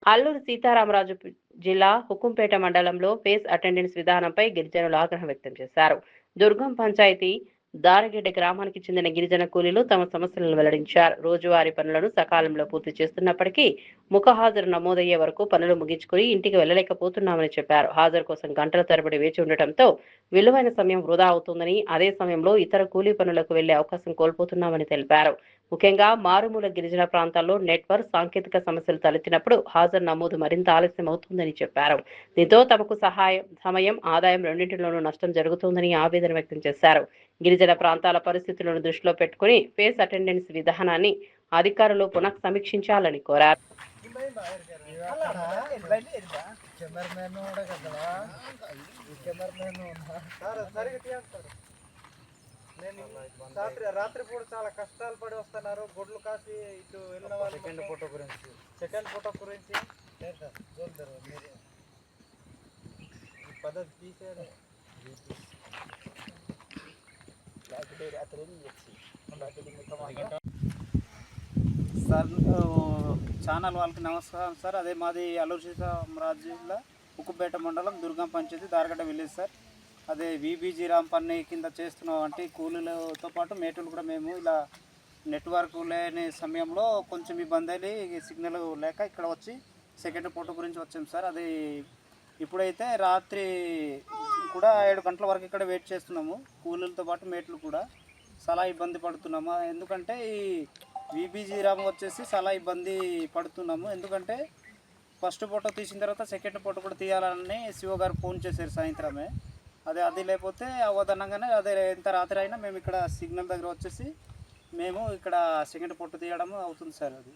అల్లూరు సీతారామరాజు జిల్లా హుకుంపేట మండలంలో face attendance విధానంపై గిరిజనులు ఆగ్రహం వ్యక్తం చేశారు. దుర్గం పంచాయతీ దారగెడ్డ గ్రామానికి చెందిన గిరిజన కూలీలు తమ సమస్యలను వెల్లడించారు. రోజువారీ పనులను సకాలంలో పూర్తి చేస్తున్నప్పటికీ ముఖ హాజరు నమోదయ్యే వరకు పనులు ముగించుకుని ఇంటికి వెళ్లలేకపోతున్నామని చెప్పారు. హాజరు కోసం గంటల తరబడి వేచి ఉండటంతో విలువైన సమయం వృధా అవుతుందని, అదే సమయంలో ఇతర కూలీ పనులకు వెళ్లే అవకాశం కోల్పోతున్నామని తెలిపారు. ముఖ్యంగా మారుమూల గిరిజన ప్రాంతాల్లో నెట్వర్క్ సాంకేతిక సమస్యలు తలెత్తినప్పుడు హాజరు నమోదు మరింత ఆలస్యం అవుతుందని చెప్పారు. దీంతో తమకు సమయం, ఆదాయం రెండింటిలోనూ నష్టం జరుగుతోందని ఆవేదన వ్యక్తం చేశారు. గిరిజన ప్రాంతాల పరిస్థితులను దృష్టిలో పెట్టుకుని ఫేస్ అటెండెన్స్ విధానాన్ని అధికారులు పునః సమీక్షించాలని కోరారు. రాత్రిపూట చాలా కష్టాలు పడి వస్తున్నారు. గొడ్లు కాసి ఇటు వెళ్ళిన వాళ్ళు సెకండ్ ఫోటో గురించి పద్ధతి తీసేయడం సార్. ఛానల్ వాళ్ళకి నమస్కారం సార్. అదే మాది అల్లూరు సీతారామరాజు జిల్లా హుకుంపేట మండలం దుర్గం పంచాయతీ దారగడ్డ విలేజ్ సార్. అదే విబీజీ రామ్ పని కింద చేస్తున్నాం. అంటే కూలీలతో పాటు మేటులు కూడా మేము ఇలా నెట్వర్క్ లేని సమయంలో కొంచెం ఇబ్బంది అయ్యి సిగ్నల్ లేక ఇక్కడ వచ్చి సెకండ్ ఫోటో గురించి వచ్చాం సార్. అది ఇప్పుడైతే రాత్రి కూడా 7 గంటల వరకు ఇక్కడ వెయిట్ చేస్తున్నాము. కూలీలతో పాటు మేట్లు కూడా చాలా ఇబ్బంది పడుతున్నాము. ఎందుకంటే ఈ విబీజీ రామ్ వచ్చేసి చాలా ఇబ్బంది పడుతున్నాము. ఎందుకంటే ఫస్ట్ ఫోటో తీసిన తర్వాత సెకండ్ ఫోటో కూడా తీయాలని శివ గారు ఫోన్ చేశారు సాయంత్రమే. అది లేకపోతే అవదనంగానే అదే ఎంత రాత్రి అయినా మేము ఇక్కడ సిగ్నల్ దగ్గర వచ్చేసి మేము ఇక్కడ సెకండ్ ఫోటో తీయడం అవుతుంది సార్. అది